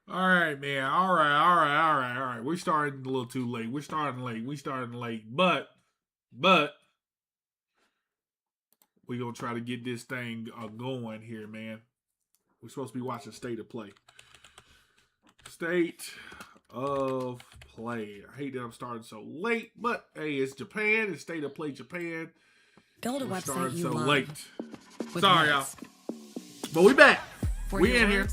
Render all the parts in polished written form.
All right, man. All right. We're starting a little too late. We're starting late. But we're going to try to get this thing going here, man. We're supposed to be watching State of Play. State of Play. I hate that I'm starting so late, but hey, it's Japan. It's State of Play Japan. Go to website you so love. late. Sorry, y'all. But we back. We in here.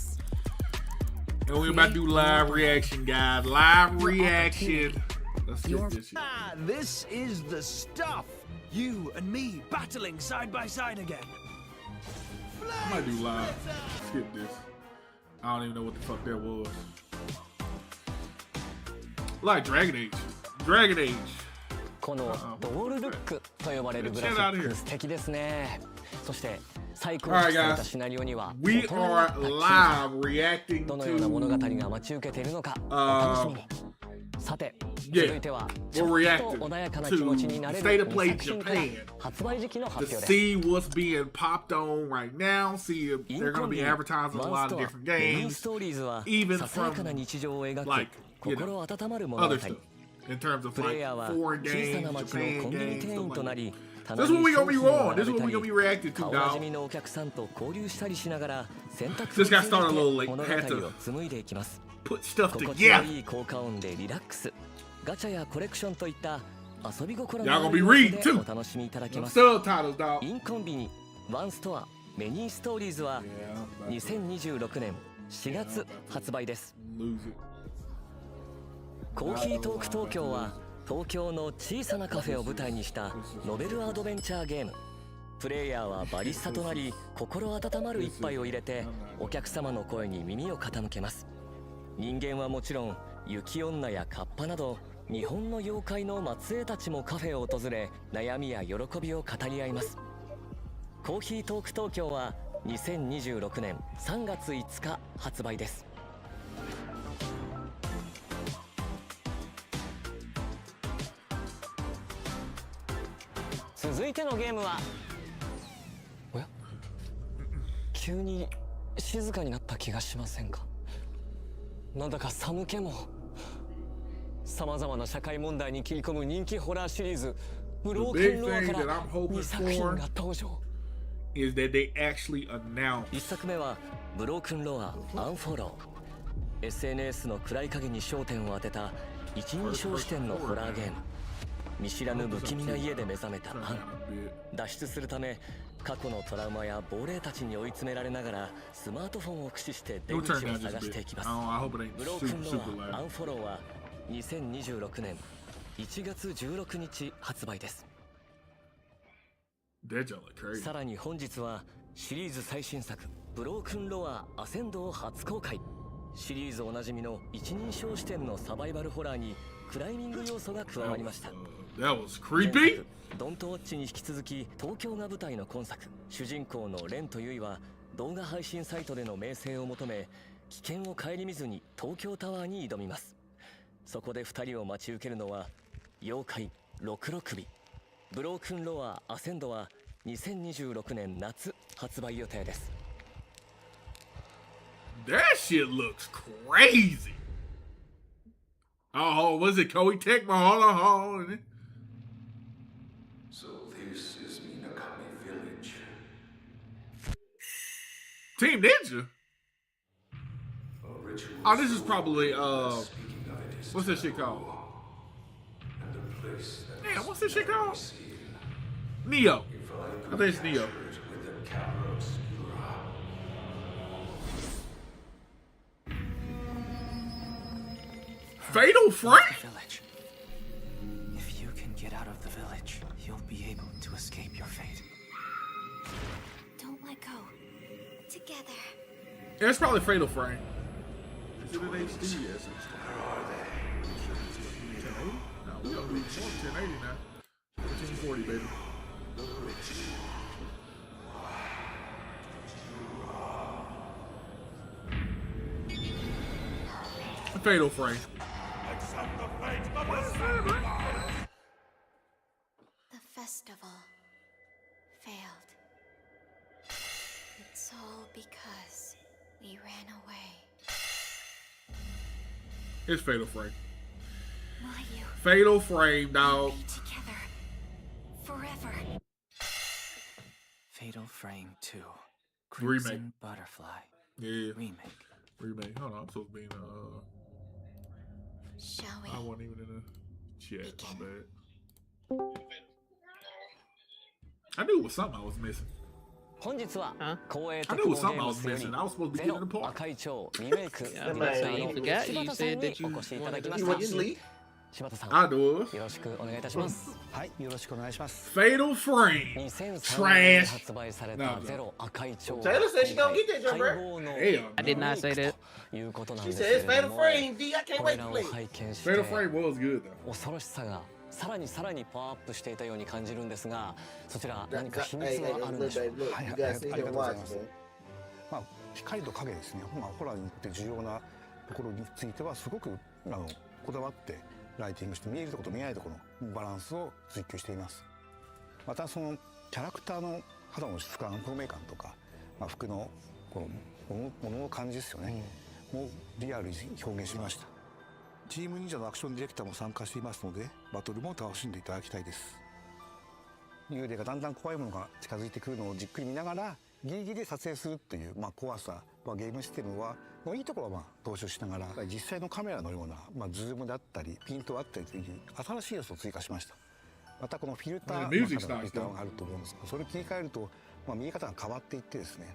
And we're about to do live reaction, guys. Live reaction. Let's get this shit. This is the stuff. You and me battling side by side again. I might do live. Skip this. I don't even know what the fuck that was. Like Dragon Age. Dragon Age. このドールルックと呼ばれるグラフィック素敵ですね。そして最高にされたシナリオには We are live reacting どのような物語が待ち受けているのかお楽しみに。さて、続いてはちょっと穏やかな気持ちになれる作品から発売時期の発表です。 See what's being popped on right now. See if they're going to be advertising a lot of different games. Even from like, you know, other stuff. In terms of like foreign games, Japan games, stuff like that. This is what we gonna be on. This is what we gonna be reacting to, dog. Just got started a little late. Had to put stuff together. Y'all gonna be reading too. Subtitles, dog. インコンビニワンストアメニーストーリーズは2026年4月発売です。コーヒートーク東京は東京の小さなカフェを舞台にしたノベルアドベンチャーゲーム。プレイヤーはバリスタとなり心温まる一杯を入れてお客様の声に耳を傾けます。人間はもちろん雪女やカッパなど日本の妖怪の末裔たちもカフェを訪れ悩みや喜びを語り合います。コーヒートーク東京は2026年3月5日発売です。続いてのゲームはおや急に静かになった気がしませんか。なんだか寒気も。さまざまな社会問題に切り込む人気ホラーシリーズブロークンロアから2作品が登場。1作目はブロークンロアアンフォロー。 SNS の暗い影に焦点を当てた一人称視点のホラーゲーム。見知らぬ不気味な家で目覚めたアン。脱出するため過去のトラウマや亡霊たちに追い詰められながらスマートフォンを駆使して出口を探していきます。ブロークンロアアンフォローは2026年1月16日発売です。さらに本日はシリーズ最新作ブロークンロアアセンドを初公開。シリーズおなじみの一人称視点のサバイバルホラーにクライミング要素が加わりました。ドントウォッチに引き続き東京が舞台の今作。主人公のレンとユイは動画配信サイトでの名声を求め危険を顧みずに東京タワーに挑みます。そこで2人を待ち受けるのは妖怪66尾。ブロークンロアアセンドは2026年夏発売予定です。 That shit looks crazy. Oh, was it Koei Tecmo? Hold on. So this is Minakami Village. Team Ninja? Oh, this is probably, what's this shit called? Damn, what's this shit called? Neo. I think it's Neo. Fatal Frame? If you can get out of the village, you'll be able to escape your fate. Don't let go. Together. Yeah, it's probably Fatal Frame. Is it an HD? Yes. Where are they? 1080? No, we don't need 1080 now. 1440, baby. Fatal Frame. The festival failed. Its It's all because we ran away. It's Fatal Frame. Will you Fatal Frame, dog. be together forever? Fatal Frame 2. Remake. Crimson Butterfly. Yeah. Remake. Remake. Hold on, I'm supposed to be in Shall we? I wasn't even in the chat. My bad. I knew it was something I was missing. 本日は Huh? 光栄 I テ knew ク it ノ was ゲ something ー I ム was スより missing. I was supposed to be ゼ getting ロ the part. 赤い蝶リメイクディ Yeah, レ I'm クタ saying ー you の forgot. 柴 You 田さん said に that you お越しいただきま wanted し to た get in. 柴田さん I do. よろしくお願いいたします。はい、よろしくお願いします。 Fatal Frame. 2003年に Trash. 発売されたゼロ赤い蝶 Taylor said she gonna get that, Joe, 待 bro. 望の Hell I did no. not say that. ということなん She ですけ said れ it's ど Fatal も Frame, D. I can't こ wait れ to らを play. 拝見して Fatal Frame was good though. 恐ろしさがさらにパワーアップしていたように感じるんですが、そちら何か秘 Hey, 密 hey, はあるん look, でしょう babe, look. はい You はい gotta あ sit り here が and とうござ watch, います man.。まあ光と影ですね。まあホラーにとって重要なところについてはすごくこだわってライティングして見えるところと見えないところのバランスを追求しています。またそのキャラクターの肌の質感、透明感とか、まあ、服のこのものの感じですよね。もうリアルに表現しました。チーム忍者のアクションディレクターも参加していますので、バトルも楽しんでいただきたいです。幽霊がだんだん怖いものが近づいてくるのをじっくり見ながらギリギリで撮影するっていう、まあ、怖さ、まあ、ゲームシステムのいいところはまあ踏襲しながら実際のカメラのような、まあ、ズームだったりピントだったりという新しい要素を追加しました。またこのフィルター、ミュージックフィルターがあると思うんですけど、それを切り替えると、まあ、見え方が変わっていってですね、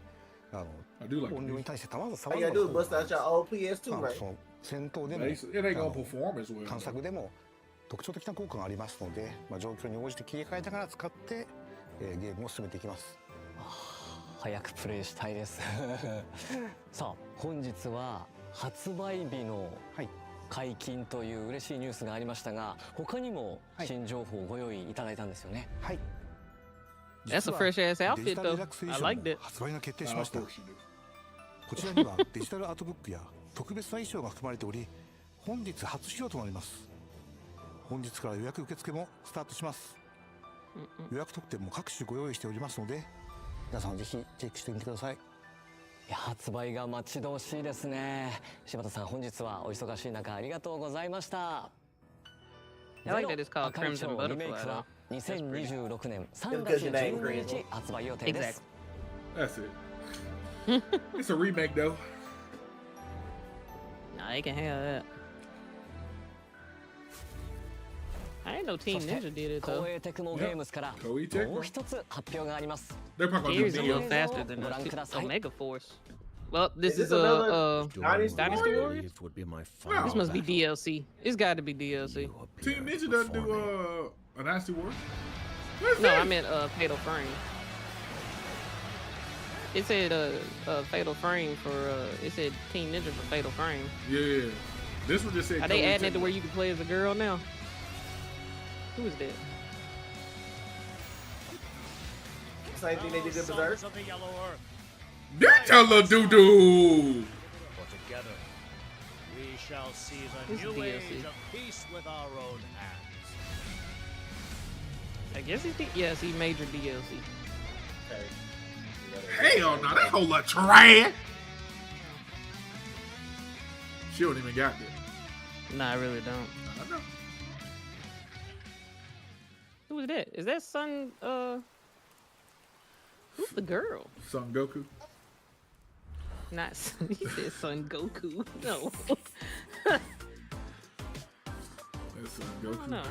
I do like 音量に対してさま All ざま you な gotta do is bust out your old PS2, まあ right? その戦闘でも It ain't gonna perform as well. 探索でも特徴的な効果がありますので、まあ、状況に応じて切り替えながら使って、ゲームを進めていきます。早くプレイしたいですさあ本日は発売日のはい解禁という嬉しいニュースがありましたが、他にも新情報をご用意いただいたんですよね。はい。 That's a fresh ass デジ outfit タル though. リラクセー I ション liked の it. 発売が決定し Of ました。 course you do. こちらにはデジタルアートブックや特別な衣装が含まれており、本日初披露となります。本日から予約受付もスタートします。予約特典も各種ご用意しておりますので、皆さんぜひチェックしてみてください。いや発売が待ち遠しいですね。柴田さん本日はお忙しい中ありがとうございました。 I like that it's called 赤い Crimson 蝶リメイ Butterfly クは though. 2026年3月12日発売予定です。 That's it. It's a remake though. Nah, they can have that. I didn't know Team そして Ninja did it though. 光栄テクノゲームズから光栄テクノもう一つ発表があります。 They're probably Gears gonna a do little video. faster than Go down to the the side. Omega Force. Well, this Is is this another Dynasty Dynasty Warriors. Would be my Wow. final This must be battle. DLC. It's got to be DLC. You appear Team Ninja doesn't before me. do a nasty word. What is No, this? I meant Fatal Frame. It said Fatal Frame for it said Team Ninja for Fatal Frame. Yeah. This one just said. Are they Koei adding it to Tecmo. where you can play as a girl now? Who is that? Same thing they did in Berserk. Of the Yellow Earth. Ninja little doo doo. For together, we shall seize a This is new DLC. age of peace with our own hands. I guess it's yes, he major DLC. Okay. Hell no, that whole lot trash. She don't even got that. Nah, I really don't. I know. Who is that? Is that Son? Who's the girl? Son Goku. Not Son. He said Son Goku. No. That's Son Goku. No.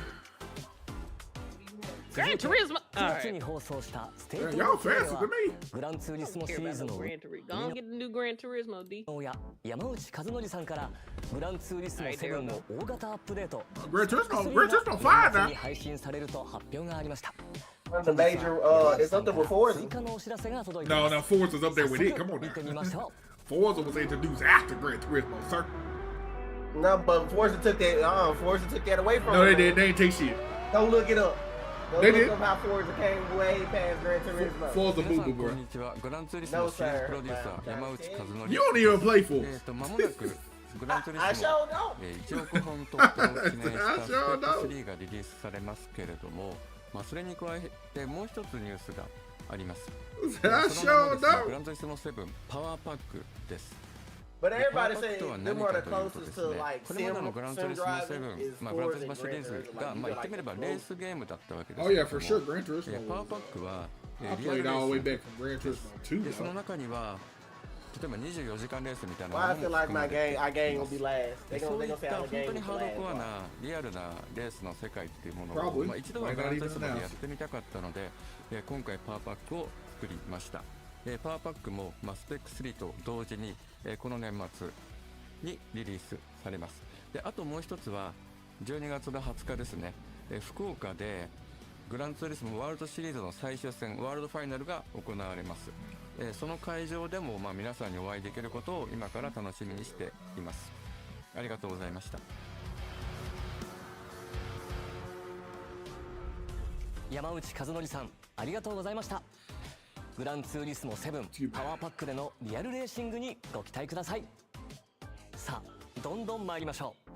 Gran Turismo. All 9月 right. に放送したステ Yeah, ート y'all オブプレイ faster は than me. グランツーリスモシ Care リー about ズ no の Gran Turismo. Go on, get the new Gran Turismo, D. 親山内和則さんからグランツーリスモ7の大型アップデート Gran Turismo 3 5が fine 年末 now. に配信されると発表がありました One of the major, it's up there with 追 Forza. 加のお知らせが届いてい No, ま no, す Forza's up there with it. 早 Come 速 on 見てみましょ now. Forza was introduced after Gran Turismo, sir. No, but Forza took that. Forza took that away from. No, they them. did. They ain't take shit. Don't look it up. Don't They look did. up how Forza came way past Gran Turismo. Forza 皆 boo さ boo, んこん bro. にちは。グランツーリス No, モシリーズ sir. プロデューサー山内和則 You don't even play 間 Forza. もなくグランツーリ I スモ sure don't. 1億本突破を記念したステ I sure ップ don't. 3がリリースされますけれども、それに加えてもう一つニュースがあります。 I その名も sure ですね、グ don't. ランツーリスモ7パワーパックです。 But でパワ everybody ーパック say とは them 何 are か the というとで closest す to ね、 like これまで sim のグランツー sim リスモ driving 7、 is グラン for ツーリス the モシリー Gran ズ Turismo. が、 Like, you 言 get ってみれ like ば the レー close. スゲームだったわけです Oh け yeah, れど for も、 sure. Gran Turismo パワーパッ was クは、リ I アル played レ all ー the way ス back from Gran です。 Turismo 2で、その though. 中には、例えば24時間レースみたいな Well, I も feel のも like 含ま my れて game, our い game ま gonna be す。 last. で They そう gonna いっ say た our 本 game 当に is ハード the コア last. なリアルなレースの世界っていうものを、 Probably. 一度は Might グ not ランツー even リスモで announce やってみたかったので、今回パワーパックを作りました。パワーパックも、スペック3と同時に、この年末にリリースされます。であともう一つは12月の20日ですね、福岡でグランツーリスモワールドシリーズの最終戦ワールドファイナルが行われます。その会場でも、皆さんにお会いできることを今から楽しみにしています。ありがとうございました。山内和則さん、ありがとうございました。グランツーリスモ7パワーパックでのリアルレーシングにご期待ください。さあどんどん参りましょう。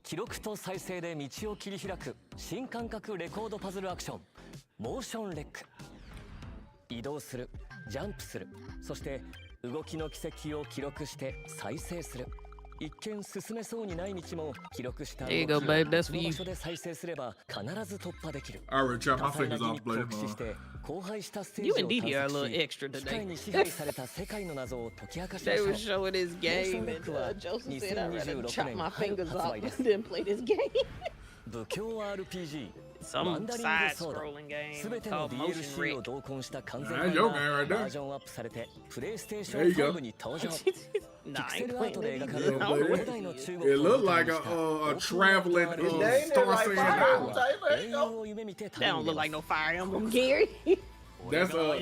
記録と再生で道を切り開く新感覚レコードパズルアクション、モーションレック。移動する、ジャンプする、そして動きの軌跡を記録して再生する。一見進めそうにない道も記録した動 There き you を go, babe. That's 別 for の you. 場所で再生すれば必ず突破できる。 I already chopped 多 my 彩な fingers ギ off ミックを playing 駆使し them. て荒廃したステー You ジ and を Didi are a 探 little 索し、 extra 機械 today. に支配された世界の謎を解き明かしま They しょ were う。 showing this game, and Joseph said I rather chop my fingers off than play this game. 武境 RPG Some マンダリングソード、 side-scrolling game すべての called Motion DLC を Rick. 同梱した完全 That's 版 your が game right バ there. ージョンアップされてプレイステーショ There ン you go. 5に登場。 Nah, ピ I クセ ain't ルアート playing で that 描か either. れ Yeah, た I don't know baby. what 古代の it 中 is. 国 It を looked 舞台 like にした a traveling His name Star is like Sand Fire Island. Emblem Taylor. There 英 you 雄 go. を夢見て That 旅 don't に出 look ま like す。 no Fire Emblem, Gary. That's a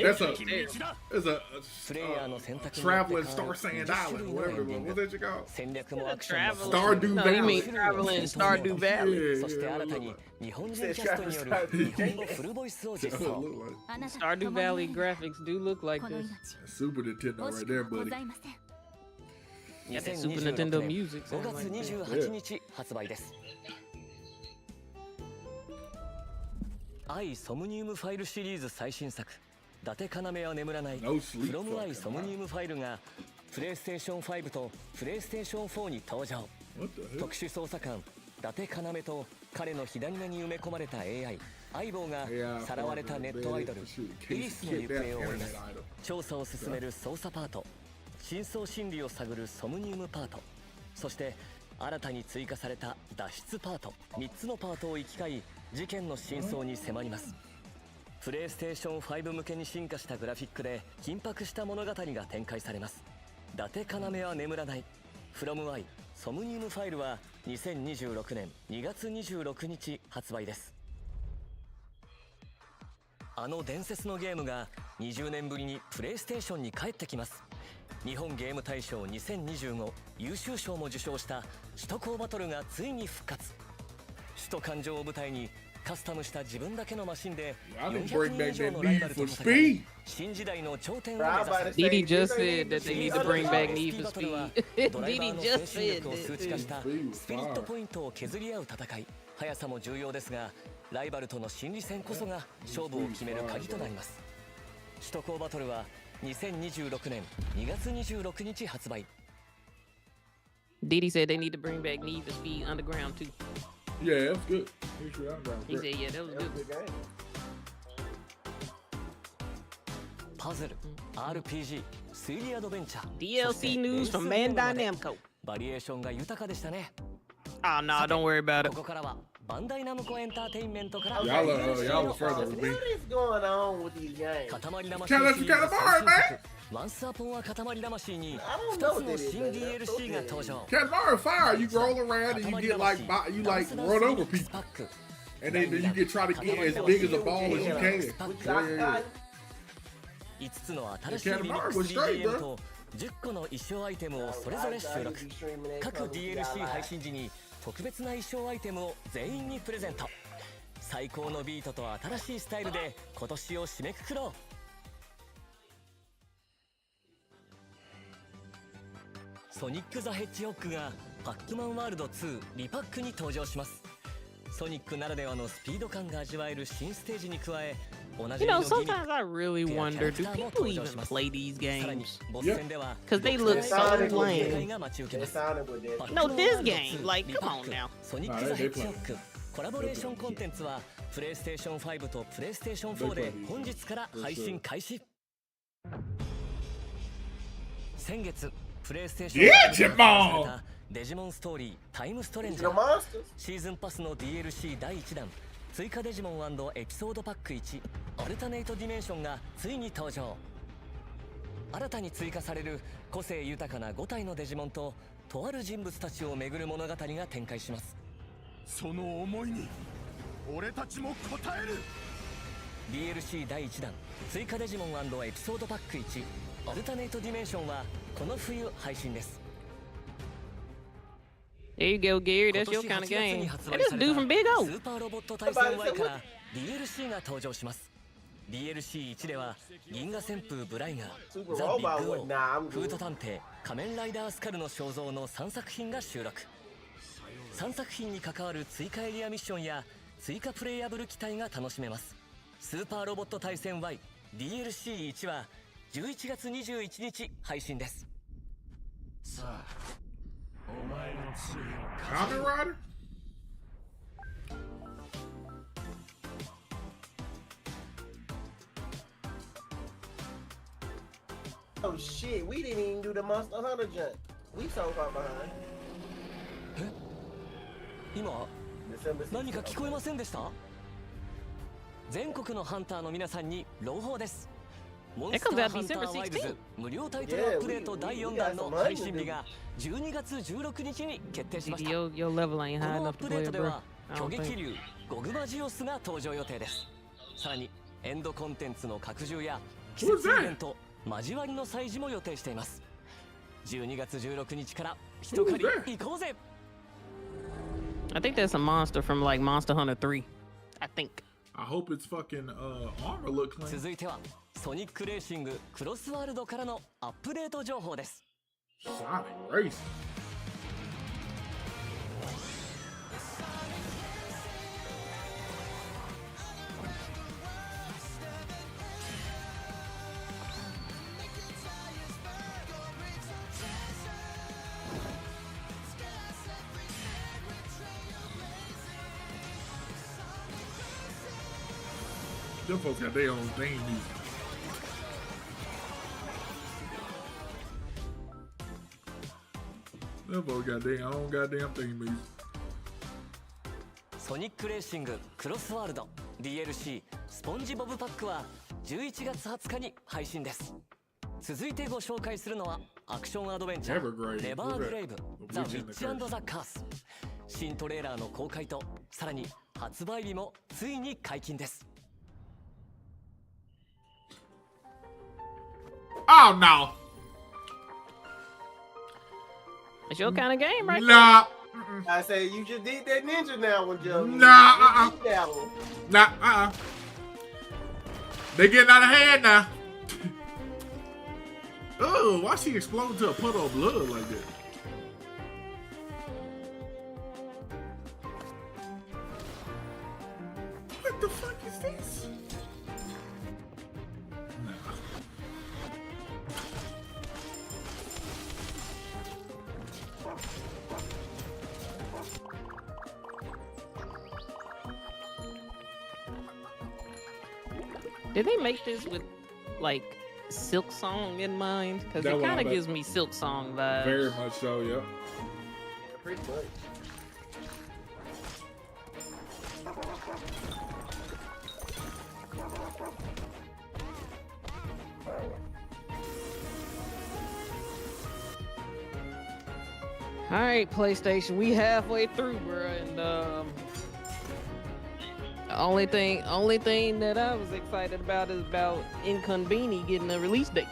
traveling Star Sand Island, whatever it was. What did you call? 戦略もアクションも Stardew No, you mean Valley. Traveling Stardew Valley. そして新たに日本人キャストによる日本語フルボイスを実装。 Stardew Valley graphics do look like this. Super Nintendo right there, buddy. Yeah, that Super Nintendo music 5 sounds 月 like that. 28日発売です。愛ソムニウムファイルシリーズ最新作伊達要は眠らない No sleep from 愛 fucking ソムニウムファイルがプレイステーション5とプレイステーション4に登場。 What the hell? 特殊捜査官伊達要と彼の火種に埋め込まれた AI 相棒がさらわれたネットアイドルエリスの行方を追い出す。調査を進める捜査パート、真相心理を探るソムニウムパート、そして新たに追加された脱出パート、3つのパートを行き交い事件の真相に迫ります。プレイステーション5向けに進化したグラフィックで緊迫した物語が展開されます。伊達要は眠らない From I ソムニウムファイルは2026年2月26日発売です。あの伝説のゲームが20年ぶりにプレイステーションに帰ってきます。日本ゲーム大賞2025優秀賞も受賞した首都高バトルがついに復活。首都環状を舞台にカスタムした自分だけのマシンで I didn't 400 bring 人 back 以上 that のライ need バルと for 戦い speed. 新時代の頂点を Bro, 目 I'm 指 about to す。 say, Didi just this said ain't that they even need to other bring back songs. Need スピー for ドバトルは Speed. ドライバー Didi の just 精神 said 力を数値化した this. スピリットポイントを削り合う戦い。速さも重要ですがライバルとの心理戦こそが勝負を決める鍵となります。首都高バトルは2026年2月26日発売。 Didi said they need to bring back Need for Speed Underground too. Yeah, that's good. Here's your underground. He said, yeah, that was That was a good. good game. パズル、RPG、推理アドベンチャー、 DLC news from Bandai Namco. バリエーションが豊かでしたね。 Oh, no, don't worry about こ it. こからはバンダイナムコエンターテインメントから Y'all was further with me. What is going on with these games? 塊魂 Kinda let you kinda bored, man. ワンスアポンは塊魂に I don't 2 know つの what it 新 is, man. DLC が登場。 Cat Mario Fire, you roll around and you get like you like run over people, パック and then you get try to get as big as a ball as you can. Which Yeah, 5つの新しいリミックス BGM と10個の衣装アイテムをそれぞれ収録。各 DLC 配信時に特別な衣装アイテムを全員にプレゼント。最高のビートと新しいスタイルで今年を締めくくろう。ソニック・ザ・ヘッジホッグがパックマンワールド2リパックに登場します。ソニックならではのスピード感が味わえる新ステージに加え You know, sometimes I really wonder, do people even play these games? Because they look so lame. No, this game, like, come on now. ソニック・ザ・ヘッジホックコラボレーションコンテンツはプレイステーション5とプレイステーション4で本日から配信開始。先月プレイステーション5で発売されたデジモンストーリータイムストレンジャーシーズンパスの DLC 第1弾追加デジモン&エピソードパック1アルタネイトディメンションがついに登場。新たに追加される個性豊かな5体のデジモンととある人物たちを巡る物語が展開します。その思いに俺たちも応える。 DLC 第1弾追加デジモン&エピソードパック1アルタネイトディメンションはこの冬配信です。 There you go, Gary. That's your kind of game. That is dude from Big O. スーパーロボット対戦 Y から DLC が登場します。 DLC1 では銀河旋風ブライガー、ザ・ビッグオー、フード探偵、仮面ライダースカルの肖像の3作品が収録。3作品に関わる追加エリアミッションや追加プレイヤブル機体が楽しめます。スーパーロボット対戦 Y DLC1 は11月21日配信です。さあ、お前の杖を Kamen Rider? Oh shit, we didn't even do the Monster Hunter jump. We so far behind. 今何か聞こえませんでした？全国のハンターの皆さんに朗報です。モンスターハンターワイルズ無料タイトルアップデート第4弾の配信日が12月16日に決定しました。このアップデートでは巨撃竜ゴグマジオスが登場予定です。さらにエンドコンテンツの拡充や季節イベント交わりの祭事も予定しています。12月16日から一狩り行こうぜ。 I think that's a monster from like Monster Hunter 3. I think. I hope it's fucking armor look clean. 続いてはソニックレーシングクロスワールドからのアップデート情報です。 Sonic Racing. Them folks got their own theme music. Them folks got their own goddamn theme music. ソニックレーシングクロスワールド DLC スポンジボブパックは11月20日に配信です。続いてご紹介するのはアクションアドベンチャーネバーグレイブザ・ウィッチ&ザ・カース。新トレーラーの公開とさらに発売日もついに解禁です。 Oh no! It's your kind of game, right? Nah. I say you just did that ninja now one, Joe. Nah, Nah, They getting out of hand now. Oh, why she explode to a puddle of blood like that? What the fuck is this? Did they make this with like Silk Song in mind? Because it kind of gives me Silk Song vibes. Very much so, yeah. Pretty much. All right, PlayStation, we halfway through, bro, and only thing that I was excited about is about Inconveni getting a release date.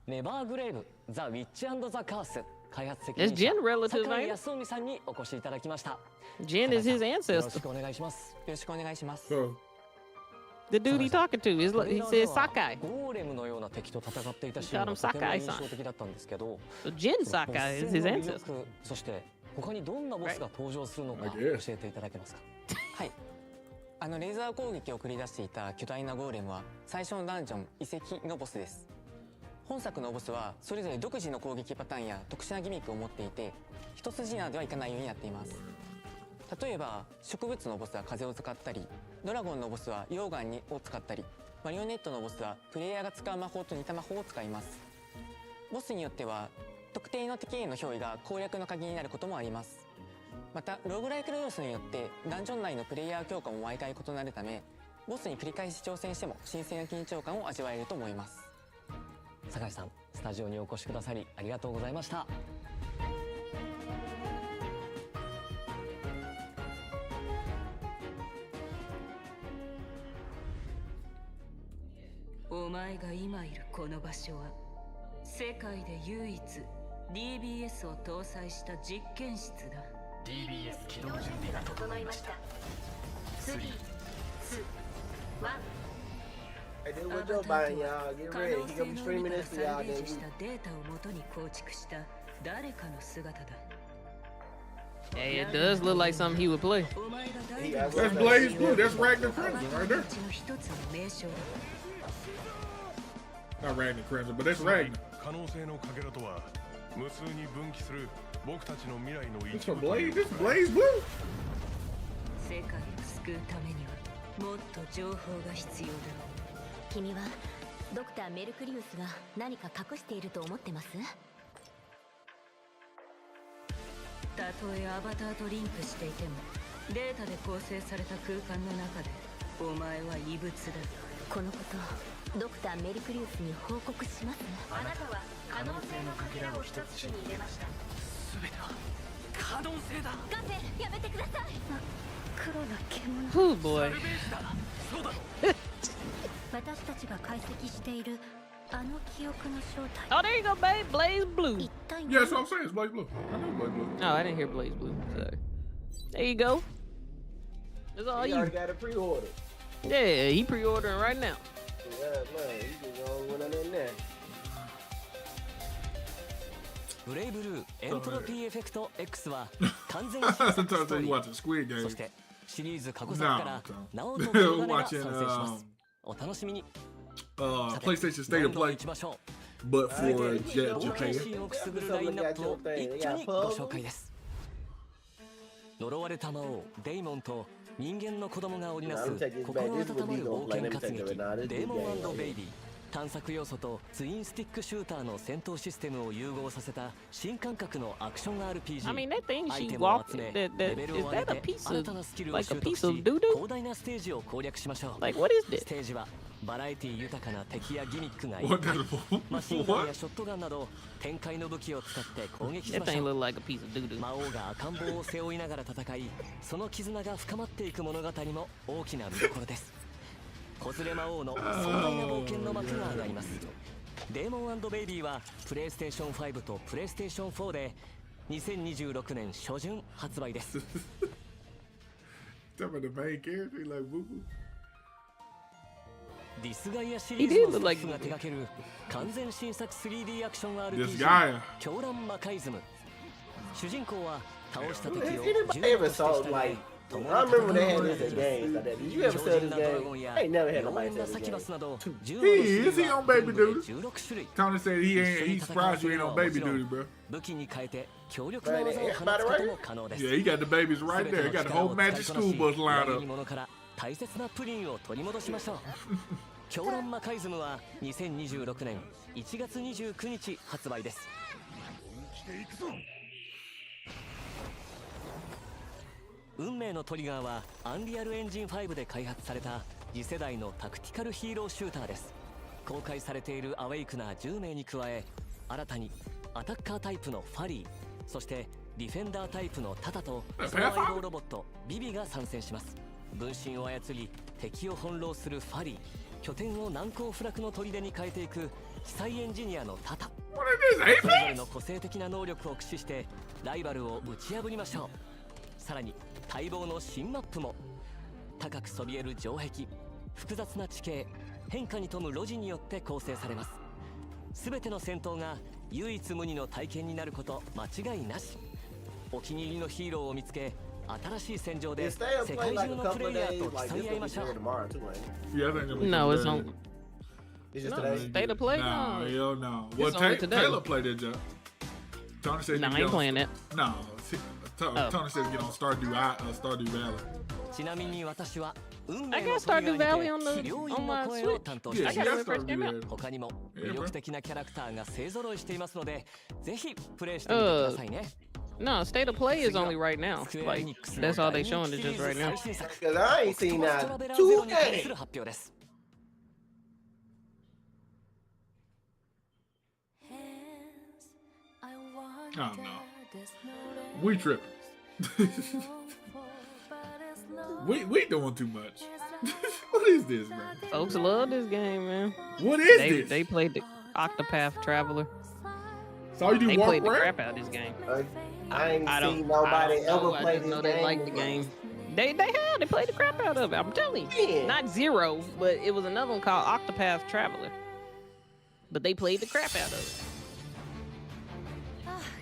Never Grave The Witch and the Curse 開発責 Is 任 Jen 者 relative, 坂井 right? 康臣さんにお越しいただきました。 Jen is his よろし ancestor. くお願いします。よろしくお願いします。 So, The dude he talking to is he says Sakai. ゴーレムのような敵と戦っていたシーンがとても印象的だったんですけど、 So Jin Sakai is his ancestor. そして他にどんなボスが登場するのか教えていただけますか。はい。レーザー攻撃を繰り出していた巨大なゴーレムは最初のダンジョン遺跡のボスです。本作のボスはそれぞれ独自の攻撃パターンや特殊なギミックを持っていて、一筋縄ではいかないようになっています。例えば植物のボスは風を使ったり、ドラゴンのボスは溶岩を使ったり、マリオネットのボスはプレイヤーが使う魔法と似た魔法を使います。ボスによっては特定の敵への憑依が攻略の鍵になることもあります。またローグライクの要素によってダンジョン内のプレイヤー強化も毎回異なるため、ボスに繰り返し挑戦しても新鮮な緊張感を味わえると思います。酒井さん、スタジオにお越しくださりありがとうございました。お前が今いるこの場所は世界で唯一 DBS を搭載した実験室だ。 DBS 起動準備が整いました。3、2、1。 Hey, dude, what y'all buying, y'all? Get ready. He gonna be streaming this to y'all, then. データを元に構築した誰かの姿だ。 Hey, it does look like something he would play. That's Blaze Blue. That's Ragnar Crimson right there. Not Ragnar Crimson, but that's Ragnar. 可能性のかけらとは無数に分岐する僕たちの未来の This 一 for 部。 Blaze. This Blaze Blue. 世界を救うためにはもっと情報が必要だ。君はドクターメルクリウスが何か隠していると思ってます？たとえアバターとリンクしていてもデータで構成された空間の中でお前は異物だ。このことをドクターメルクリウスに報告します。あなたは可能性のかけらを一つ手に入れました。全ては可能性だ。ガフェ、やめてください。黒な獣。Oh boy. そうだろ。私たちが解析しているあの記憶の正体。 Oh, there you go, babe. Blaze Blue. Yeah, that's what I'm saying. It's Blaze Blue. I know Blaze Blue. No, I didn't hear Blaze Blue. Sorry. There you go. That's all He you. already got it pre-ordered. Yeah, he pre-ordering right now. Yeah, man, he just gonna win on in there. ブレイブルーエントロピーエフェクト X は完全新作ストーリー、そしてシリーズ過去作からなおの動画が参戦します。お楽しみに。PlayStation State of Play, but for Japan. シーンをくすぐるラインナップを一挙にご紹介です。呪われた魔王デイモンと人間の子供が織りなす心温まる冒険活劇デーモン&ベイビー。探索要素とツインスティックシューターの戦闘システムを融合させた新感覚のアクション RPG。 I mean, that thing アイ she テムを walked 集め that レベルを is 上げ that a て piece 新 of たなスキルを like a 習得 piece し of doo doo? 広大なステージを攻略しましょう。 Like what is ス this? テージはバラエティ豊かな敵やギミックがいっぱい。マシンガンやショットガンなど展開の武器を使って攻撃しま That し thing ょう。 look like a piece of doo doo. 魔王が赤ん坊を背負いながら戦い、その絆が深まっていく物語も大きな見どころです。子連れ魔王の壮大な冒険の幕が上がります。デーモン&ベイビーはプレイステーション5とプレイステーション4で2026年初旬発売です。ディスガイアシリーズのスタッフが手掛ける完全新作 3D アクション RPG 狂乱魔改ズム。主人公は倒した敵をever saw like I remember they had this in games like that. Did you ever sell this game? I ain't never had nobody sell this game. He is. He on baby duty. Tony said he's surprised you ain't on baby duty, bro. 武器に変えて強力な技を放つことも可能です。 Yeah, he got the babies right there. He got the whole magic school bus lined up. ものから大切なプリンを取り戻しましょう。狂乱魔改ズムは2026年1月29日発売です。運命のトリガーはアンリアルエンジン5で開発された次世代のタクティカルヒーローシューターです。公開されているアウェイクナー10名に加え、新たにアタッカータイプのファリー、そしてディフェンダータイプのタタとその相棒ロボットビビが参戦します。分身を操り敵を翻弄するファリー、拠点を難攻不落の砦に変えていく奇才エンジニアのタタ。それぞれの個性的な能力を駆使してライバルを打ち破りましょう。さらに待望の新マップも。高くそびえる城壁、複雑な地形、変化に富む路地によって構成されます。すべての戦闘が唯一無二の体験になること間違いなし。お気に入りのヒーローを見つけ、新しい戦場で世界中のプレイヤーと競い合いましょう。No, it's on. It's just No, today. State of Play. Nah, No, hell no. It's Well, only today. Taylor played that job. Tony said No, to I get ain't on- playing it. No, Oh. Tony said to get on Stardew Valley. ちなみに私は運 I 命 got のトリ Stardew ガー Valley に on て the 治療 on 院 my の声を担当してい Yeah, い she ます。 got I got it when it first came Stardew out. Valley. 他にも魅力的なキャラクターが勢ぞろいしていますので、ぜひプレイしてみてくださいね。No, State of Play is only right now. Like that's all they showing is just right now. Cause I ain't seen that 2 two に関す games. る発表です。Oh no. We tripping. we doing too much. What is this, bro? Folks love this game, man. What is this? They played the Octopath Traveler. So all you do They walk played the around? crap out of this game. I ain't I don't- seen nobody I don't ever know, I play just this know game. they like the game. They played the crap out of it. I'm telling you. Yeah. Not Zero, but it was another one called Octopath Traveler. But they played the crap out of it.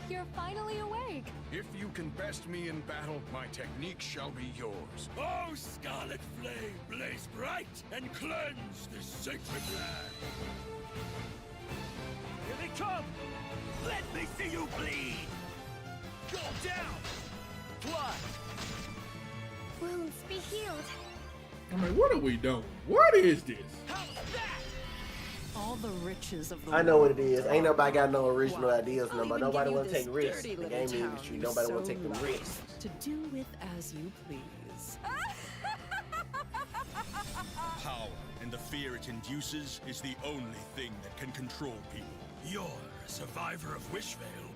You're finally awake. If you can best me in battle, my technique shall be yours. Oh, scarlet flame, blaze bright and cleanse this sacred land. Here they come! Let me see you bleed! Go down! Fly! Wounds be healed. I mean, what are we doing? What is this? All the riches of the I know what it is. Ain't nobody got no original ideas, but nobody want to take risks. The gaming industry, nobody want to take them risks. To do with as you please. Power and the fear it induces is the only thing that can control people. You're a survivor of Wishvale.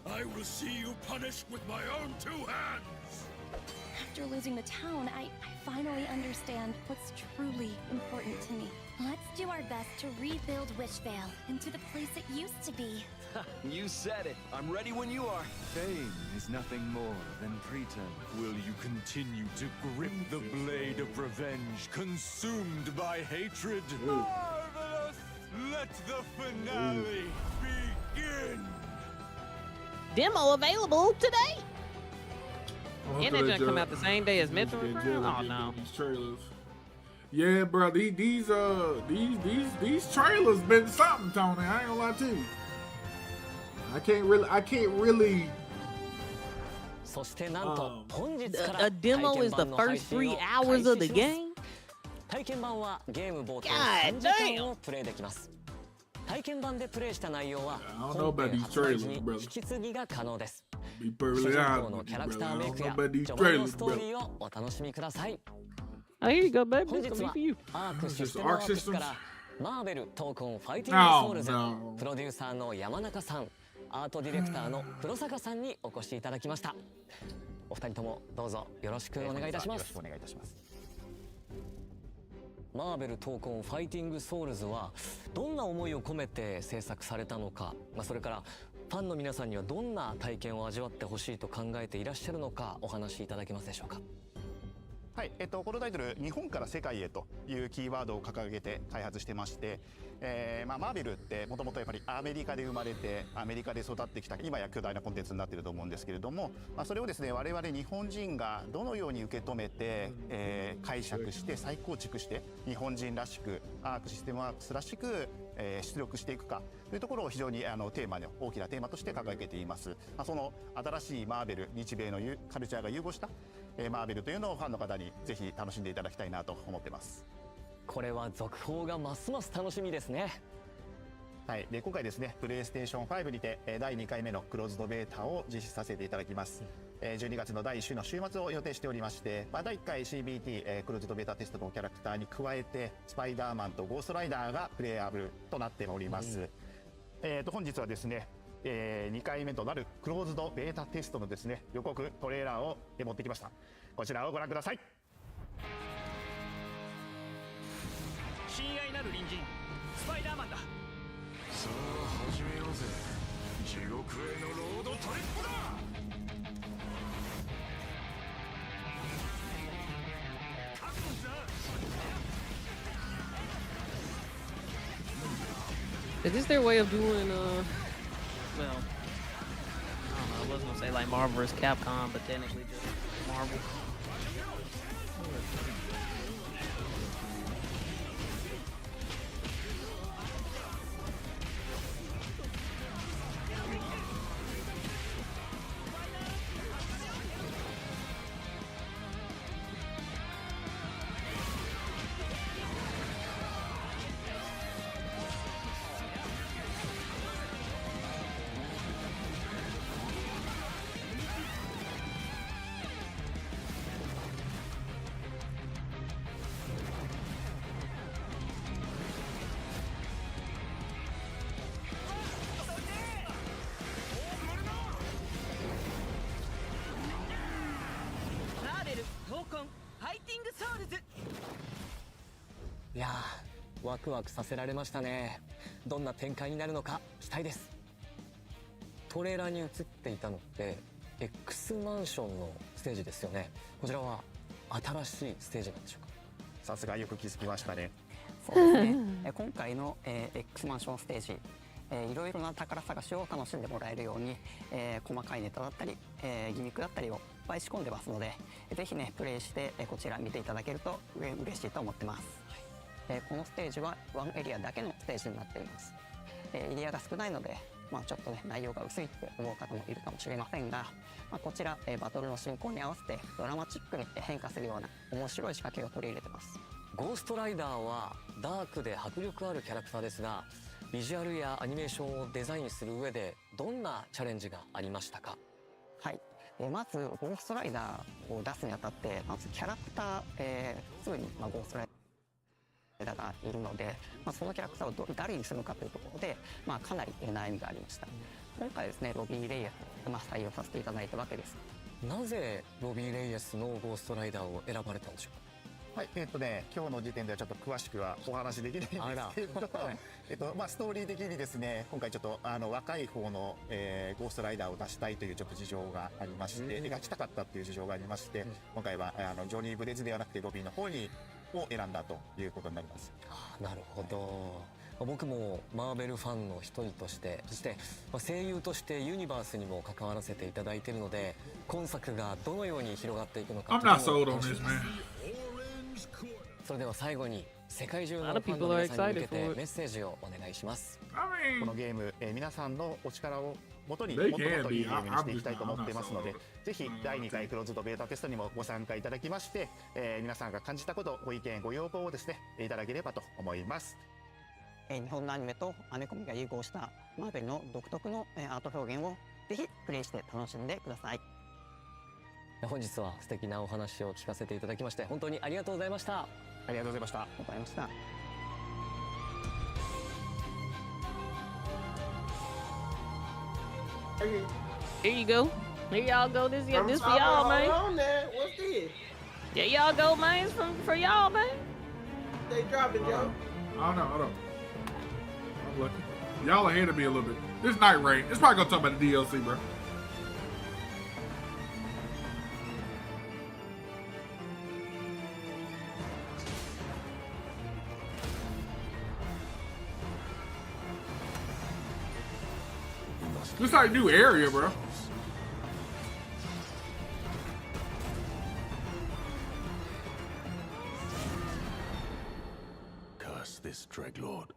I will see you punished with my own 2 hands. After losing the town, I finally understand what's truly important to me. Let's do our best to rebuild Wishvale into the place it used to be. You said it. I'm ready when you are. Fame is nothing more than pretense. Will you continue to grip the blade of revenge, consumed by hatred? Marvelous! Let the finale begin! Demo available today. Oh, And that just come out the same day as Metro. Oh no. These trailers. Yeah, bro. These trailers been something, Tony. I ain't gonna lie to you. I can't really. A demo is the first 3 hours of the game. 体験版はゲーム冒頭 God 3時間をプレイできます。体験版でプレイした内容は I don't know 本 about 編 these 発売時 trailers, に brother. 引き継ぎが可能です。 Be 主 perfectly 人 honest 公の with キ you, ャラクタ brother. ー I メイ don't ク know や about these 序盤の trailers, ストーリ brother. ーをお楽しみください。 Oh, here you go, baby. 本 This 日 gonna は be for you. アークシステム Arc ワークス Systems? からマーベル闘魂ファイティングソウルズ No. プロデューサーの山中さん、アートディレクターの黒坂さんにお越しいただきました。お二人ともどうぞよろしくお願いいたします。お願いいたします。マーベル闘魂ファイティングソウルズはどんな思いを込めて制作されたのか、それからファンの皆さんにはどんな体験を味わってほしいと考えていらっしゃるのかお話しいただけますでしょうか。はい、このタイトル、日本から世界へというキーワードを掲げて開発してまして、マーベルってもともとやっぱりアメリカで生まれてアメリカで育ってきた今や巨大なコンテンツになっていると思うんですけれども、それをですね我々日本人がどのように受け止めて、解釈して再構築して日本人らしくアークシステムワークスらしく、出力していくかというところを非常にテーマの大きなテーマとして掲げています。その新しいマーベル、日米のカルチャーが融合したマーベルというのをファンの方にぜひ楽しんでいただきたいなと思ってます。これは続報がますます楽しみですね。はい、で今回ですねプレイステーション5にて第2回目のクローズドベータを実施させていただきます。12月の第1週の週末を予定しておりまして、第1回 CBT、クローズドベータテストのキャラクターに加えてスパイダーマンとゴーストライダーがプレイアブルとなっております。本日はですね2回目となるクローズドベータテストのですね予告トレーラーを持ってきました。こちらをご覧ください。親愛なる隣人スパイダーマンだ。さあ始めようぜ。地獄へのロードトリップだ。覚悟だ。Is this their way of doing, well, I don't know, I was gonna say like Marvel vs. Capcom, but technically just Marvel.いやー、ワクワクさせられましたね。どんな展開になるのか期待です。トレーラーに映っていたのって X マンションのステージですよね。こちらは新しいステージなんでしょうか。さすがよく気づきましたね。そうですね。今回の、X マンションステージ、いろいろな宝探しを楽しんでもらえるように、細かいネタだったり、ギミックだったりをいっぱい仕込んでますので、ぜひねプレイして、こちら見ていただけると嬉しいと思ってます。このステージは1エリアだけのステージになっています。エリアが少ないので、ちょっとね内容が薄いって思う方もいるかもしれませんが、こちら、バトルの進行に合わせてドラマチックに変化するような面白い仕掛けを取り入れてます。ゴーストライダーはダークで迫力あるキャラクターですが、ビジュアルやアニメーションをデザインする上でどんなチャレンジがありましたか？はい、まずゴーストライダーを出すにあたって、まずキャラクター、普通に、ゴーストライダーがいるので、そのキャラクターを誰にするのかというところで、かなり悩みがありました。今回ですねロビー・レイエス、採用させていただいたわけです。なぜロビー・レイエスのゴーストライダーを選ばれたんでしょうか？はい、今日の時点ではちょっと詳しくはお話できないんですけど、ストーリー的にですね、今回ちょっと若い方の、ゴーストライダーを出したいというちょっと事情がありまして、描きたかったっていう事情がありまして、今回はジョニー・ブレズではなくてロビーの方を選んだということになります。なるほど。僕もマーベルファンの一人として、そして声優としてユニバースにも関わらせていただいているので、今作がどのように広がっていくのか。それでは最後に世界中のファンの皆さんに向けてメッセージをお願いします。このゲーム、皆さんのお力をもとにもっともっといいゲームにしていきたいと思っていますので、ぜひ第2回クローズドベータテストにもご参加いただきまして、皆さんが感じたこと、ご意見ご要望をですねいただければと思います。日本のアニメとアメコミが融合したマーベルの独特のアート表現をぜひプレイして楽しんでください。本日は素敵なお話を聞かせていただきまして本当にありがとうございました。ありがとうございました。Here you go. Here y'all go. This for y'all, man. What's this? There y'all go, man. For y'all, man. They dropping, Joe. Hold on. I'm looking. Y'all ahead of me a little bit. This Night Rain. It's probably gonna talk about the DLC, bro. This is like a new area, bro. Curse this Dreadlord.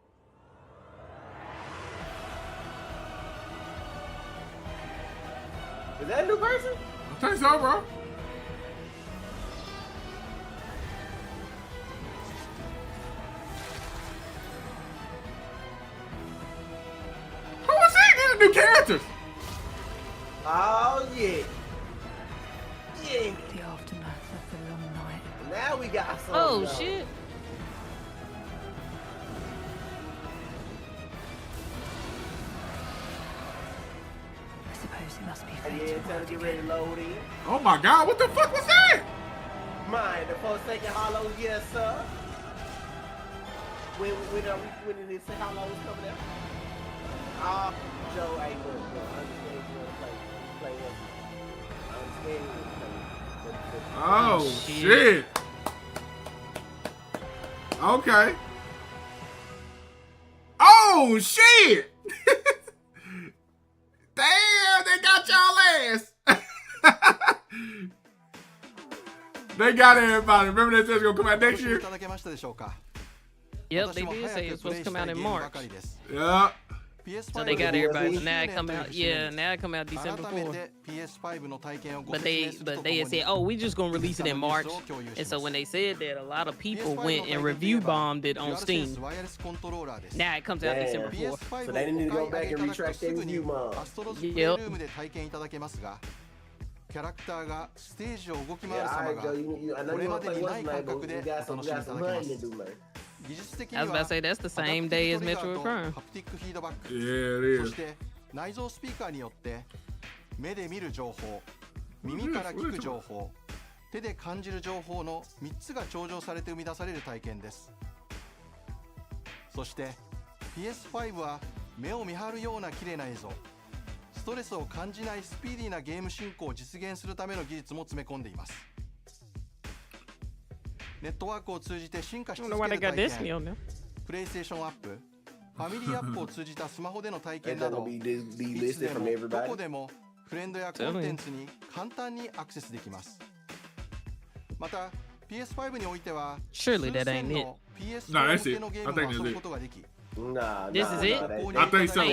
Is that a new person? I think so, bro. Who was he? These are new characters. Oh yeah. Yeah. The aftermath of the long night. Now we got some. Oh shit. I suppose it must be Yeah, tell to get ready to load in. Oh my god, what the fuck was that? Mine, the Forsaken Hollows, yes sir. When did they say Hollows coming out? Joe, hey, look, I understand you want to play with me. I understand you want to play. Oh shit. Okay. Oh Oh, shit! Damn, they got y'all ass. They got everybody. Remember they said it's gonna come out next year? Yep, they did say it's supposed to come out in March. Yeah. So they got everybody. So now it come out. Yeah, now it come out December 4th. But they had said, oh, we just gonna release it in March. And so when they said that, a lot of people went and review bombed it on Steam. Now it comes out December 4th. So they need to go back and retract their review bomb. Yep. キャラクターがステージを動き回る様がこれまでにない感覚でお楽しみいただけます。技術的には I was about to say that's the same day as Metroid Prime. ハプティックフィードバック、 Yeah, そして内蔵スピーカーによって目で見る情報、耳から聞く情報、手で感じる情報の3つが調整されて生み出される体験です。そして PS5 は目を見張るような綺麗な映像、ストレスを感じないスピーディーなゲーム進行を実現するための技術も詰め込んでいます。ネットワークを通じて進化し続ける体験、プレイステーションアップ、ファミリーアップを通じたスマホでの体験など、いつでもどこでもフレンドやコンテンツに簡単にアクセスできます。また PS5 においては数千の PS4 向けのゲームを遊ぶことができ、This is it? I think so.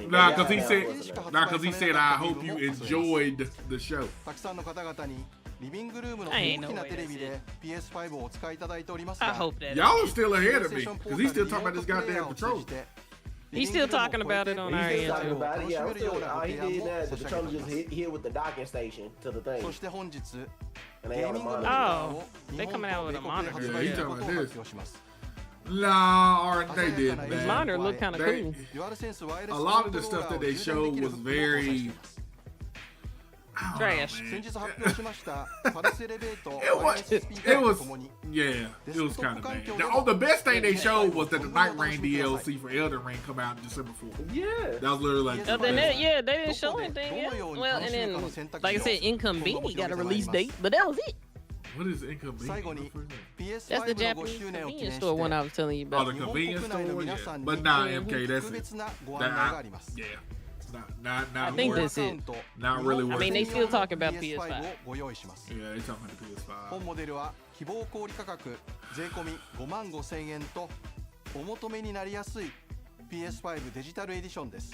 Nah, cause he said, I hope you enjoyed the show. たくさんの方々にリビングルームの大きなテレビで PS5 をお使いいただいておりますが、 Y'all are still ahead of me, cause he's still talking about this goddamn controller. He's still talking about it on our end too. Yeah, he did that. The controller just hit with the docking station to the thing. そして本日、 And they have a monitor. Oh, they coming out with a monitor. Yeah, he talking about this. Nah, or they did. His monitor looked kind of cool. A lot of the stuff that they showed was very trash. It was kind of bad. The best thing they showed was that the Night Rain DLC for Elden Ring come out December 4th. Yeah. That was literally like they didn't show anything yet. Well, and then, like I said, Inconvenience got a release date, but that was it. What is Inconvenience? That's the Japanese convenience store one I was telling you about. Oh, the convenience store? Yeah. But nah, MK, that's it. Yeah. I think that's it. Not really. I mean, they still talking about PS5. Yeah, they talking about the PS5. 本モデルは希望小売価格税込み55,000円とお求めになりやすい PS5 デジタルエディションです。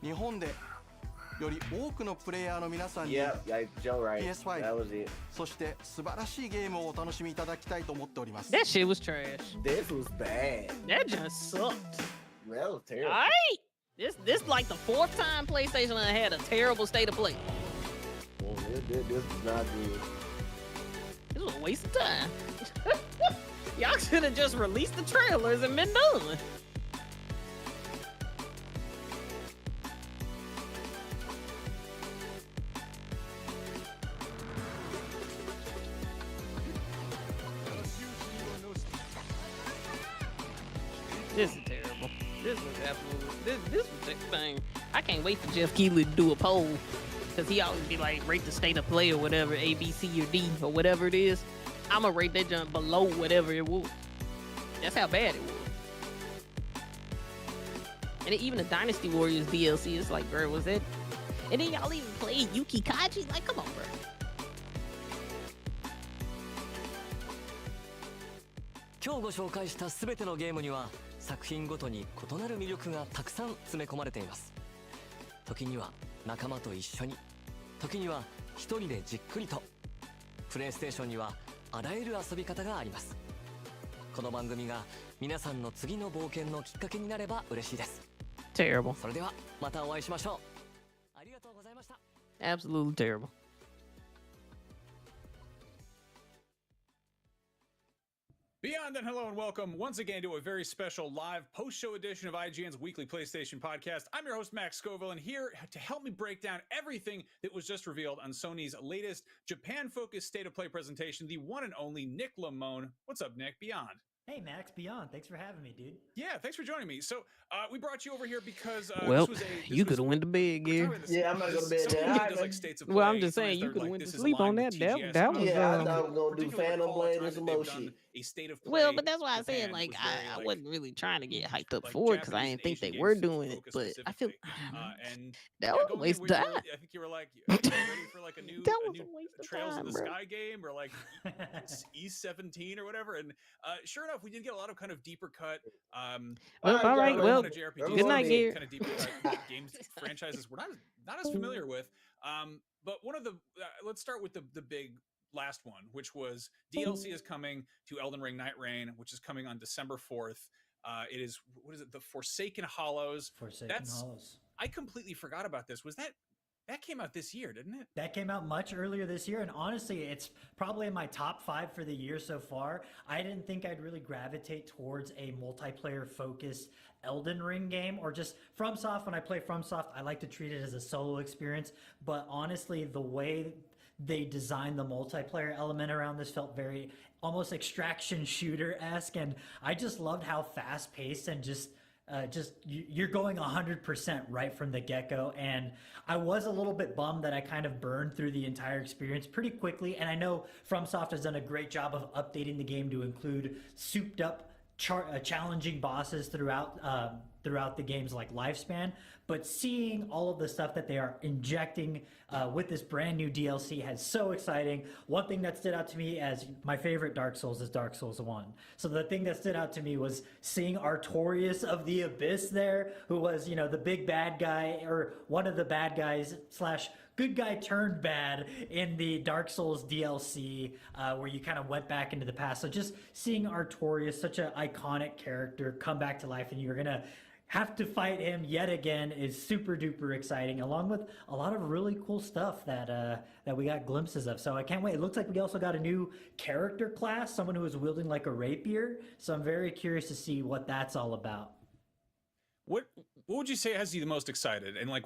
日本でより多くのプレイヤーの皆さんに PS5 そして素晴らしいゲームをお楽しみいただきたいと思っております。 That shit was trash. This was bad. That just sucked. That was terrible. Alright! This like the 4th time PlayStation had a terrible state of play. This is not good. This was a waste of time. Y'all should have just released the trailers and been done. This is terrible. This was absolutely this was the thing. I can't wait for Jeff Keighley to do a poll, cause he always be like rate the state of play or whatever, A, B, C, or D or whatever it is. I'ma rate that jump below whatever it was. That's how bad it was. And even the Dynasty Warriors DLC is like, bro, was that? And then y'all even played Yuki Kaji? Like, come on, bro. 今日ご紹介した全てのゲームには作品ごとに異なる魅力がたくさん詰め込まれています。時には仲間と一緒に、時には一人でじっくりと。プレイステーションにはあらゆる遊び方があります。この番組が皆さんの次の冒険のきっかけになれば嬉しいです。Terrible. それではまたお会いしましょう。ありがとうございました。Absolutely terrible. Beyond that, hello and welcome once again to a very special live post-show edition of IGN's weekly PlayStation podcast. I'm your host, Max Scoville, and here to help me break down everything that was just revealed on Sony's latest Japan-focused State of Play presentation, the one and only Nick Lamone. What's up, Nick? Beyond. Hey, Max, Beyond. Thanks for having me, dude. Yeah, thanks for joining me. So we brought you over here because well, you could have went to bed, Gary. Yeah, I'm not going to bed now. States of play. Well, I'm just saying you could have went to sleep on that. That was. Yeah, I thought I was going to do Phantom Blade and some more shit. A state of play. Well, but that's why I said like I wasn't really trying to get hyped up for it because I didn't think they were doing it. But I feel and that was a waste of time. I think you were like ready for like a new Trails in the bro. Sky game or like East 17 or whatever. And sure enough, we did get a lot of kind of deeper cut. Well, all right. Well, good night, Gary. Kind of deeper cut games franchises we're not as familiar with. But one of the let's start with the big last one, which was DLC is coming to Elden Ring Night Reign, which is coming on December 4th. It is, what is it? The Forsaken Hollows. Hollows. I completely forgot about this. Was that came out this year, didn't it? That came out much earlier this year, and honestly, it's probably in my top 5 for the year so far. I didn't think I'd really gravitate towards a multiplayer-focused Elden Ring game, or just FromSoft. When I play FromSoft, I like to treat it as a solo experience, but honestly, the way they designed the multiplayer element around this felt very almost extraction shooter-esque, and I just loved how fast-paced and just you're going 100% right from the get-go. And I was a little bit bummed that I kind of burned through the entire experience pretty quickly, and I know FromSoft has done a great job of updating the game to include souped up challenging bosses throughout the game's like lifespan, but seeing all of the stuff that they are injecting with this brand new DLC has so exciting. One thing that stood out to me as my favorite Dark Souls is Dark Souls 1. So the thing that stood out to me was seeing Artorias of the Abyss there, who was, you know, the big bad guy, or one of the bad guys / good guy turned bad in the Dark Souls DLC, where you kind of went back into the past. So just seeing Artorias, such an iconic character, come back to life, and you're going to have to fight him yet again, is super duper exciting, along with a lot of really cool stuff that we got glimpses of. So I can't wait. It looks like we also got a new character class, someone who is wielding like a rapier. So I'm very curious to see what that's all about. What would you say has you the most excited? And like,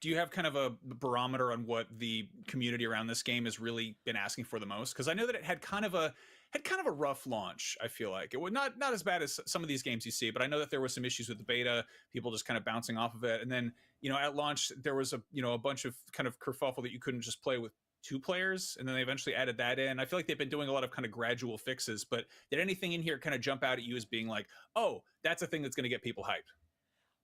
do you have kind of a barometer on what the community around this game has really been asking for the most? Because I know that it had kind of a rough launch. I feel like it was not as bad as some of these games you see, but I know that there was some issues with the beta, people just kind of bouncing off of it. And then, you know, at launch there was a bunch of kind of kerfuffle that you couldn't just play with 2 players, and then they eventually added that in. I feel like they've been doing a lot of kind of gradual fixes, but did anything in here kind of jump out at you as being like, oh, that's a thing that's going to get people hyped?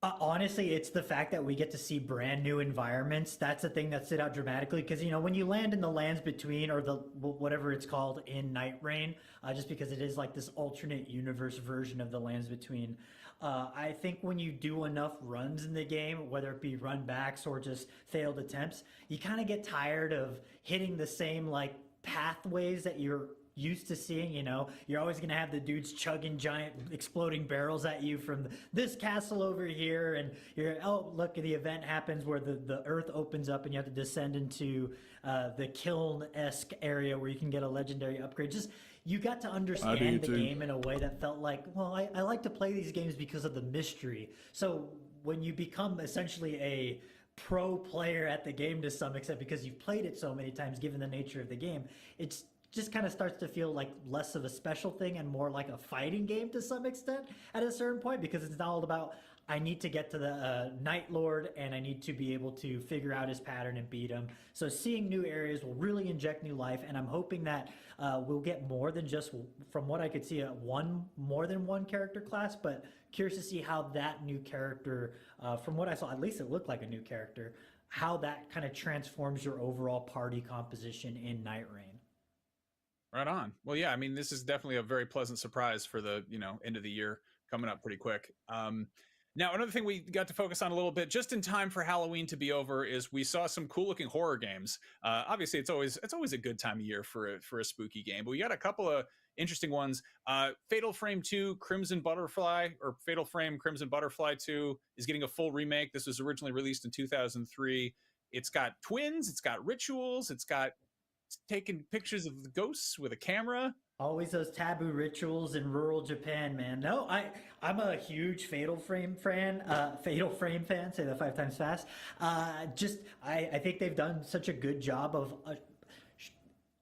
Honestly, it's the fact that we get to see brand new environments. That's the thing that stood out dramatically, because, you know, when you land in the Lands Between, or the whatever it's called in Night Reign, just because it is like this alternate universe version of the Lands Between, I think when you do enough runs in the game, whether it be run backs or just failed attempts, you kind of get tired of hitting the same like pathways that you're used to seeing. You know, you're always gonna have the dudes chugging giant exploding barrels at you from this castle over here, and you're, oh look, the event happens where the earth opens up and you have to descend into the kiln-esque area where you can get a legendary upgrade. Just, you got to understand the game in a way that felt like, well, I like to play these games because of the mystery. So when you become essentially a pro player at the game to some extent, because you've played it so many times, given the nature of the game, it's just kind of starts to feel like less of a special thing and more like a fighting game to some extent at a certain point, because it's not all about, I need to get to the Night Lord and I need to be able to figure out his pattern and beat him. So seeing new areas will really inject new life, and I'm hoping that we'll get more than just, from what I could see, more than one character class, but curious to see how that new character, from what I saw, at least it looked like a new character, how that kind of transforms your overall party composition in Night Reign. Right on. Well, yeah, I mean, this is definitely a very pleasant surprise for the, end of the year coming up pretty quick. Now, another thing we got to focus on a little bit just in time for Halloween to be over is we saw some cool looking horror games. Obviously, it's always a good time of year for a spooky game, but we got a couple of interesting ones. Fatal Frame 2 Crimson Butterfly, or Fatal Frame Crimson Butterfly 2 is getting a full remake. This was originally released in 2003. It's got twins, it's got rituals, it's got taking pictures of the ghosts with a camera. Always those taboo rituals in rural Japan, man. No, I'm a huge Fatal Frame fan. Say that 5 times fast. I think they've done such a good job of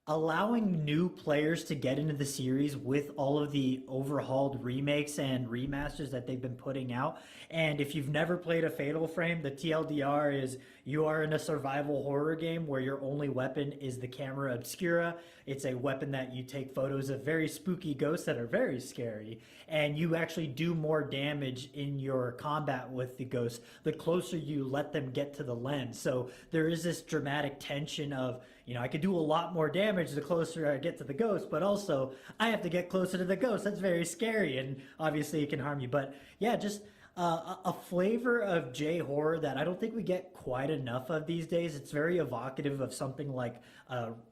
allowing new players to get into the series with all of the overhauled remakes and remasters that they've been putting out. And if you've never played a Fatal Frame, the TLDR is you are in a survival horror game where your only weapon is the camera obscura. It's a weapon that you take photos of very spooky ghosts that are very scary, and you actually do more damage in your combat with the ghosts the closer you let them get to the lens. So there is this dramatic tension of, you know, I could do a lot more damage the closer I get to the ghost, but also I have to get closer to the ghost. That's very scary, and obviously it can harm you. But yeah, just a flavor of J-horror that I don't think we get quite enough of these days. It's very evocative of something like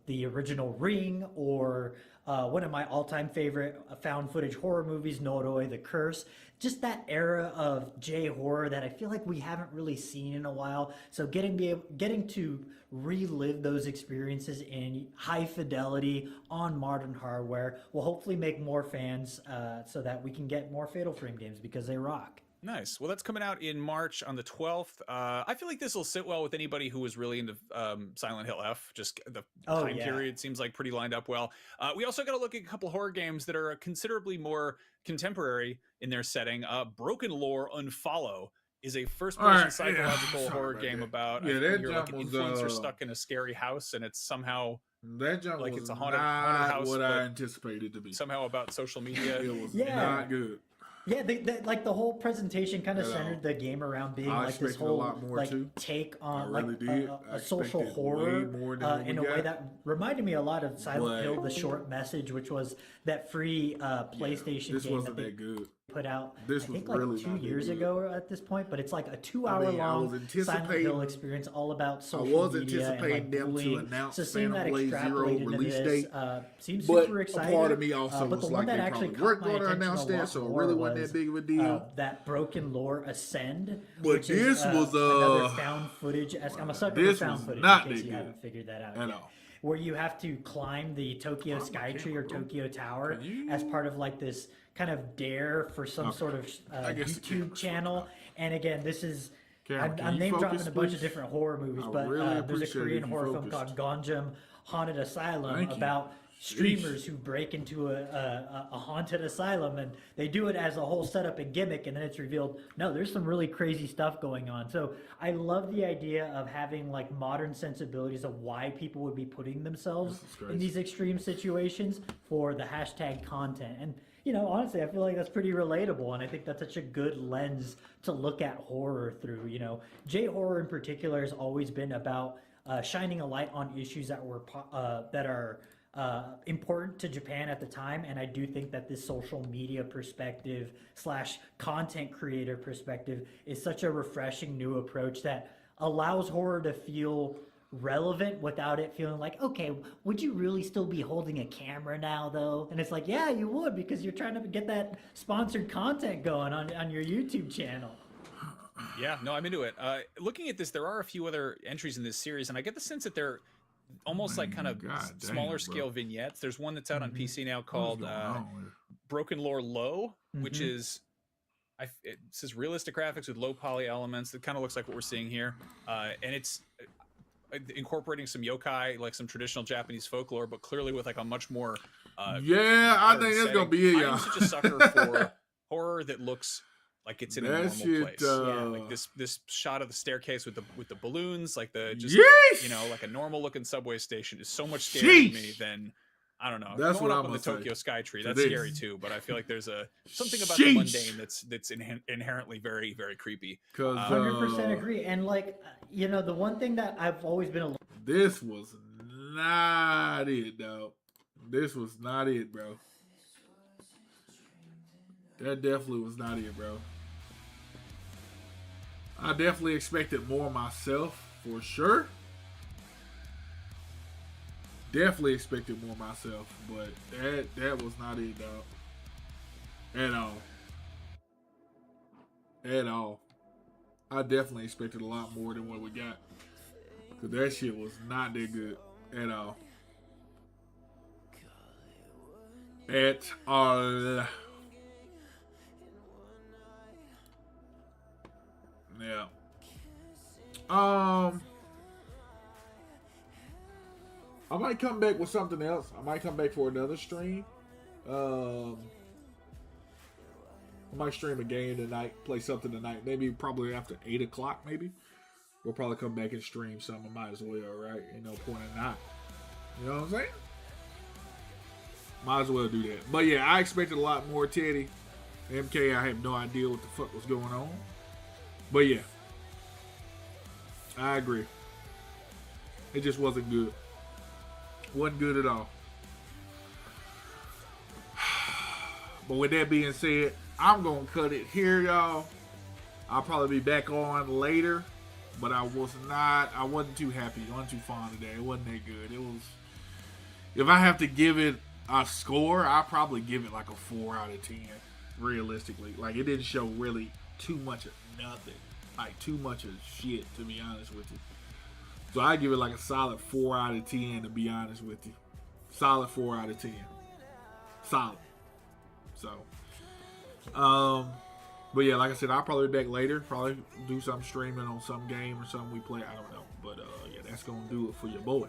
the original Ring, or one of my all-time favorite found footage horror movies, Noroi: The Curse. Just that era of J-horror that I feel like we haven't really seen in a while. So getting to relive those experiences in high fidelity on modern hardware will hopefully make more fans so that we can get more Fatal Frame games, because they rock. Nice. Well, that's coming out in March on the 12th. I feel like this will sit well with anybody who was really into Silent Hill F. Just the time period seems like pretty lined up well. We also got to look at a couple horror games that are considerably more contemporary in their setting. Broken Lore Unfollow is a first-person psychological horror game about you're like an influencer stuck in a scary house, and it's somehow that jump like was it's a haunted not house. what I anticipated to be. Somehow about social media. It was not good. Yeah, like the whole presentation kind of centered the game around being like this whole take on a social horror in a way that reminded me a lot of Silent Hill: The Short Message, which was that free PlayStation game that they put out. I think like really 2 years ago at this point, but it's like a 2-hour long Silent Hill experience all about social media and like bullying. So seeing that extrapolated into this seems super exciting. A part of me also but the was one like that actually caught my attention a lot so it more really wasn't that big of a deal. That Broken Lore Ascend, but which this is was another found footage. I'm a sucker for found footage, in case you haven't figured that out yet. Where you have to climb the Tokyo Skytree or Tokyo Tower as part of like this kind of dare for some sort of YouTube channel. And again, this is I'm name dropping a bunch of different horror movies, but there's a Korean horror film called Gonjam Haunted Asylum about streamers who break into a haunted asylum, and they do it as a whole setup and gimmick, and then it's revealed, no, there's some really crazy stuff going on. So I love the idea of having like modern sensibilities of why people would be putting themselves in these extreme situations for the hashtag content. And you know, honestly, I feel like that's pretty relatable, and I think that's such a good lens to look at horror through. You know, J-horror in particular has always been about shining a light on issues that are important to Japan at the time, and I do think that this social media perspective / content creator perspective is such a refreshing new approach that allows horror to feel relevant without it feeling like, okay, would you really still be holding a camera now though? And it's like, yeah, you would, because you're trying to get that sponsored content going on your YouTube channel. Yeah, no, I'm into it. Looking at this, there are a few other entries in this series, and I get the sense that they're almost like kind of smaller scale vignettes. There's one that's out on PC now called Broken Lore Low, which is it says realistic graphics with low poly elements. It kind of looks like what we're seeing here, and it's incorporating some yokai, like some traditional Japanese folklore, but clearly with like a much more I think that's gonna be it. I'm such a sucker for horror that looks like it's in a normal place. Like this shot of the staircase with the balloons, like the just you know, like a normal looking subway station is so much scarier to me than, I don't know. That's going what up I'm on the gonna Tokyo say. Skytree, that's scary too. But I feel like there's something about the mundane that's inherently very, very creepy. 100% agree. And like, you know, the one thing that I've always been this was not it, dog. This was not it, bro. That definitely was not it, bro. I definitely expected more myself, for sure. Definitely expected more myself, but that was not it, dog. At all. At all. I definitely expected a lot more than what we got. Because that shit was not that good at all. At all. Yeah. I might come back with something else. I might come back for another stream. I might stream a game tonight, play something tonight. Maybe probably after 8 o'clock, maybe. We'll probably come back and stream something. I might as well, right? Ain't no point in not. You know what I'm saying? Might as well do that. But yeah, I expected a lot more, Teddy. MK, I have no idea what the fuck was going on. But yeah. I agree. It just wasn't good. Wasn't good at all. But with that being said, I'm going to cut it here, y'all. I'll probably be back on later. But I wasn't too happy. I wasn't too fond of that. It wasn't that good. It was, if I have to give it a score, I'll probably give it like a 4 out of 10. Realistically. Like, it didn't show really too much of nothing. Like, too much of shit, to be honest with you. So I give it like a solid 4 out of 10, to be honest with you. Solid 4 out of 10. Solid. So, but yeah, like I said, I'll probably be back later. Probably do some streaming on some game or something we play. I don't know. But yeah, that's going to do it for your boy.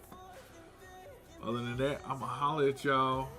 Other than that, I'm going to holler at y'all.